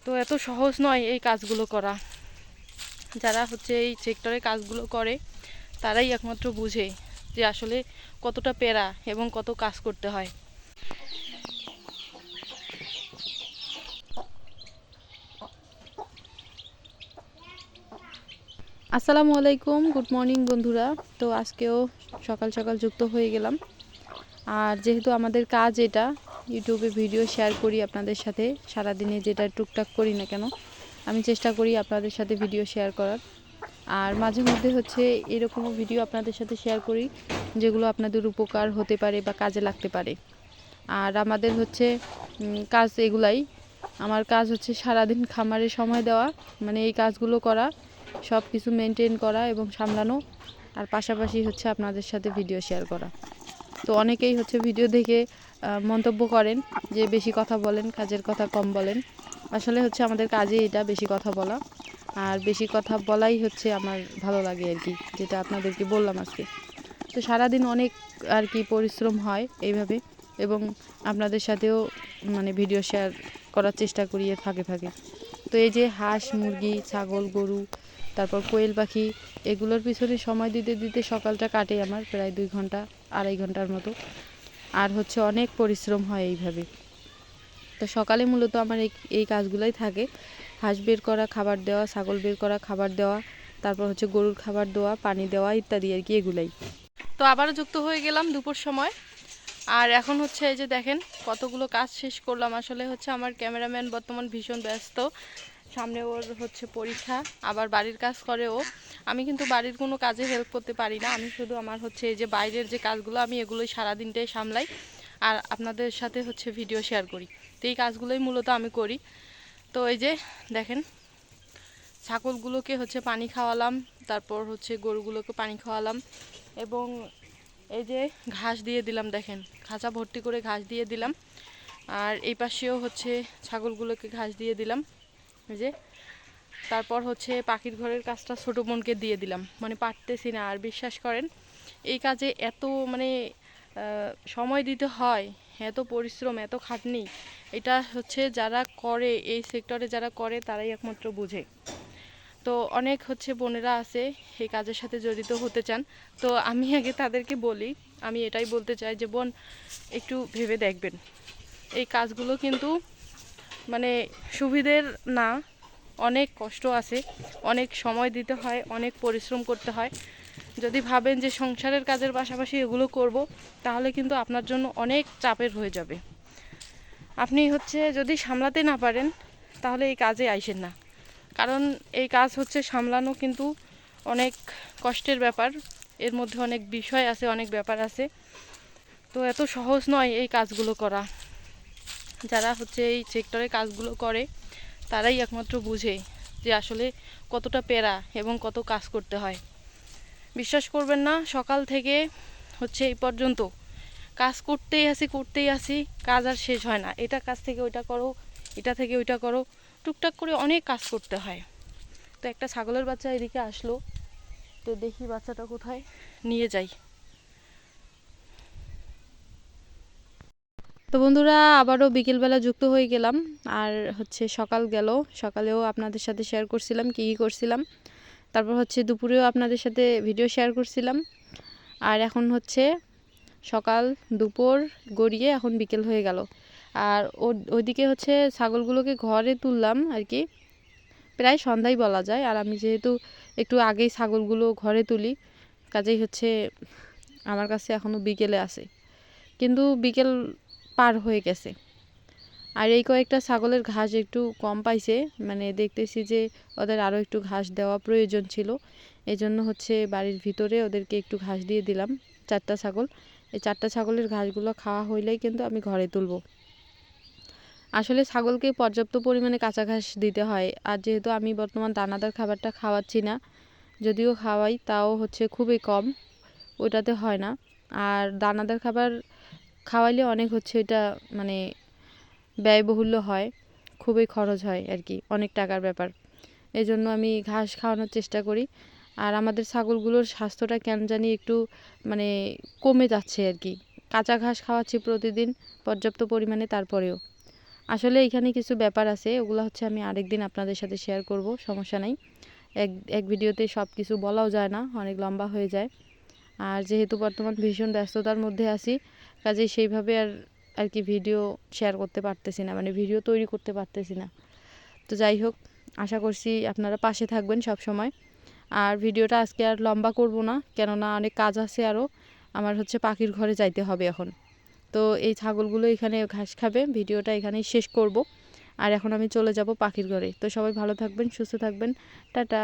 তো এত সহজ নয় এই কাজগুলো করা। যারা হচ্ছে এই সেক্টরে কাজগুলো করে তারাই একমাত্র বুঝে যে আসলে কতটা প্যারা এবং কত কাজ করতে হয়। আসসালামু আলাইকুম, গুড মর্নিং বন্ধুরা। তো আজকেও সকাল সকাল যুক্ত হয়ে গেলাম। আর যেহেতু আমাদের কাজ এটা, ইউটিউবে ভিডিও শেয়ার করি আপনাদের সাথে, সারাদিনে যেটা টুকটাক করি না কেন আমি চেষ্টা করি আপনাদের সাথে ভিডিও শেয়ার করার। আর মাঝে মধ্যে হচ্ছে এরকমও ভিডিও আপনাদের সাথে শেয়ার করি যেগুলো আপনাদের উপকার হতে পারে বা কাজে লাগতে পারে। আর আমাদের হচ্ছে কাজ এগুলাই। আমার কাজ হচ্ছে সারাদিন খামারে সময় দেওয়া, মানে এই কাজগুলো করা, সব কিছু মেনটেন করা এবং সামলানো, আর পাশাপাশি হচ্ছে আপনাদের সাথে ভিডিও শেয়ার করা। তো অনেকেই হচ্ছে ভিডিও দেখে মন্তব্য করেন যে বেশি কথা বলেন, কাজের কথা কম বলেন। আসলে হচ্ছে আমাদের কাজে এটা বেশি কথা বলা, আর বেশি কথা বলাই হচ্ছে আমার ভালো লাগে আর কি, যেটা আপনাদেরকে বললাম আজকে। তো সারাদিন অনেক আর কি পরিশ্রম হয় এইভাবে, এবং আপনাদের সাথেও মানে ভিডিও শেয়ার করার চেষ্টা করি এর ফাঁকে ফাঁকে। তো এই যে হাঁস, মুরগি, ছাগল, গরু, তারপর কোয়েল পাখি, এগুলোর পিছনে সময় দিতে দিতে সকালটা কাটে আমার প্রায় 2 ঘন্টা, 2.5 ঘন্টার মতো। আর হচ্ছে অনেক পরিশ্রম হয় এইভাবে। তো সকালে মূলত আমার এই কাজগুলোই থাকে: হাঁস বের করা, খাবার দেওয়া, ছাগল বের করা, খাবার দেওয়া, তারপর হচ্ছে গরুর খাবার দেওয়া, পানি দেওয়া ইত্যাদি আর কি, এগুলাই। তো আবারও যুক্ত হয়ে গেলাম দুপুর সময়। আর এখন হচ্ছে এই যে দেখেন কতগুলো কাজ শেষ করলাম। আসলে হচ্ছে আমার ক্যামেরাম্যান বর্তমান ভীষণ ব্যস্ত, সামনে ওর হচ্ছে পরীক্ষা, আবার বাড়ির কাজ করে ও। আমি কিন্তু বাড়ির কোনো কাজে হেল্প করতে পারি না, আমি শুধু আমার হচ্ছে এই যে বাইরের যে কাজগুলো আমি এগুলোই সারাদিনটাই সামলাই, আর আপনাদের সাথে হচ্ছে ভিডিও শেয়ার করি। তো এই কাজগুলোই মূলত আমি করি। তো এই যে দেখেন ছাগলগুলোকে হচ্ছে পানি খাওয়ালাম, তারপর হচ্ছে গরুগুলোকে পানি খাওয়ালাম, এবং এই যে ঘাস দিয়ে দিলাম, দেখেন খাঁচা ভর্তি করে ঘাস দিয়ে দিলাম। আর এই পাশেও হচ্ছে ছাগলগুলোকে ঘাস দিয়ে দিলাম, এই যে। তারপর হচ্ছে পাখির ঘরের কাজটা ছোটো বোনকে দিয়ে দিলাম, মানে পারতেছি না। আর বিশ্বাস করেন এই কাজে এত মানে সময় দিতে হয়, এত পরিশ্রম, এত খাটনি, এটা হচ্ছে যারা করে এই সেক্টরে যারা করে তারাই একমাত্র বোঝে। তো অনেক হচ্ছে বোনেরা আছে এই কাজের সাথে জড়িত হতে চান। তো আমি আগে তাদেরকে বলি, আমি এটাই বলতে চাই যে বোন, একটু ভেবে দেখবেন, এই কাজগুলো কিন্তু মানে সুবিধের না, অনেক কষ্ট আছে, অনেক সময় দিতে হয়, অনেক পরিশ্রম করতে হয়। যদি ভাবেন যে সংসারের কাজের পাশাপাশি এগুলো করব, তাহলে কিন্তু আপনার জন্য অনেক চাপের হয়ে যাবে। আপনি হচ্ছে যদি সামলাতে না পারেন তাহলে এই কাজে আইসেন না, কারণ এই কাজ হচ্ছে সামলানো কিন্তু অনেক কষ্টের ব্যাপার, এর মধ্যে অনেক বিষয় আছে, অনেক ব্যাপার আছে। তো এত সহজ নয় এই কাজগুলো করা। যারা হচ্ছে এই সেক্টরে কাজগুলো করে তারাই একমাত্র বুঝে যে আসলে কতটা প্যারা এবং কত কাজ করতে হয়। বিশ্বাস করবেন না, সকাল থেকে হচ্ছে এই পর্যন্ত কাজ করতেই আসি, কাজ আর শেষ হয় না। এটা কাজ থেকে ওইটা করো, এটা থেকে ওইটা করো, টুকটাক করে অনেক কাজ করতে হয়। তো একটা ছাগলের বাচ্চা এদিকে আসলো, তো দেখি বাচ্চাটা কোথায়, নিয়ে যাই। তো বন্ধুরা আবারও বিকেলবেলা যুক্ত হয়ে গেলাম। আর হচ্ছে সকাল গেল, সকালেও আপনাদের সাথে শেয়ার করছিলাম কী করছিলাম, তারপর হচ্ছে দুপুরেও আপনাদের সাথে ভিডিও শেয়ার করছিলাম। আর এখন হচ্ছে সকাল দুপুর গড়িয়ে এখন বিকেল হয়ে গেল। আর ওইদিকে হচ্ছে ছাগলগুলোকে ঘরে তুললাম আর কি, প্রায় সন্ধ্যাই বলা যায়। আর আমি যেহেতু একটু আগেই ছাগলগুলো ঘরে তুলি, কাজেই হচ্ছে আমার কাছে এখনও বিকেলে আছে, কিন্তু বিকেল পার হয়ে গেছে। আর এই কয়েকটা ছাগলের ঘাস একটু কম পাইছে, মানে দেখতেছি যে ওদের আরও একটু ঘাস দেওয়া প্রয়োজন ছিল। এই জন্য হচ্ছে বাড়ির ভিতরে ওদেরকে একটু ঘাস দিয়ে দিলাম, 4টা ছাগল। এই 4টা ছাগলের ঘাসগুলো খাওয়া হইলেই কিন্তু আমি ঘরে তুলব। আসলে ছাগলকে পর্যাপ্ত পরিমাণে কাঁচা ঘাস দিতে হয়। আর যেহেতু আমি বর্তমান দানাদার খাবারটা খাওয়াচ্ছি না, যদিও খাওয়াই তাও হচ্ছে খুবই কম, ওইটাতে হয় না। আর দানাদার খাবার খাওয়াইলে অনেক হচ্ছে এটা মানে ব্যয়বহুল্য হয়, খুবই খরচ হয় আর কি, অনেক টাকার ব্যাপার। এই জন্য আমি ঘাস খাওয়ানোর চেষ্টা করি। আর আমাদের ছাগলগুলোর স্বাস্থ্যটা কেন জানি একটু মানে কমে যাচ্ছে আর কি, কাঁচা ঘাস খাওয়াচ্ছি প্রতিদিন পর্যাপ্ত পরিমাণে, তারপরেও। আসলে এখানে কিছু ব্যাপার আছে, ওগুলো হচ্ছে আমি আরেকদিন আপনাদের সাথে শেয়ার করব, সমস্যা নাই। এক ভিডিওতে সব কিছু বলাও যায় না, অনেক লম্বা হয়ে যায়। আর যেহেতু বর্তমান ভীষণ ব্যস্ততার মধ্যে আছি, কাজেই সেইভাবে আর কি ভিডিও শেয়ার করতে পারতেছি না, মানে ভিডিও তৈরি করতে পারতেছি না। তো যাই হোক, আশা করছি আপনারা পাশে থাকবেন সব সময়। আর ভিডিওটা আজকে আর লম্বা করব না, কেননা অনেক কাজ আছে আরও। আমার হচ্ছে পাখির ঘরে যাইতে হবে এখন। তো এই ছাগলগুলো এখানে ঘাস খাবে, ভিডিওটা এখানেই শেষ করব। আর এখন আমি চলে যাব পাখির ঘরে। তো সবাই ভালো থাকবেন, সুস্থ থাকবেন, টাটা।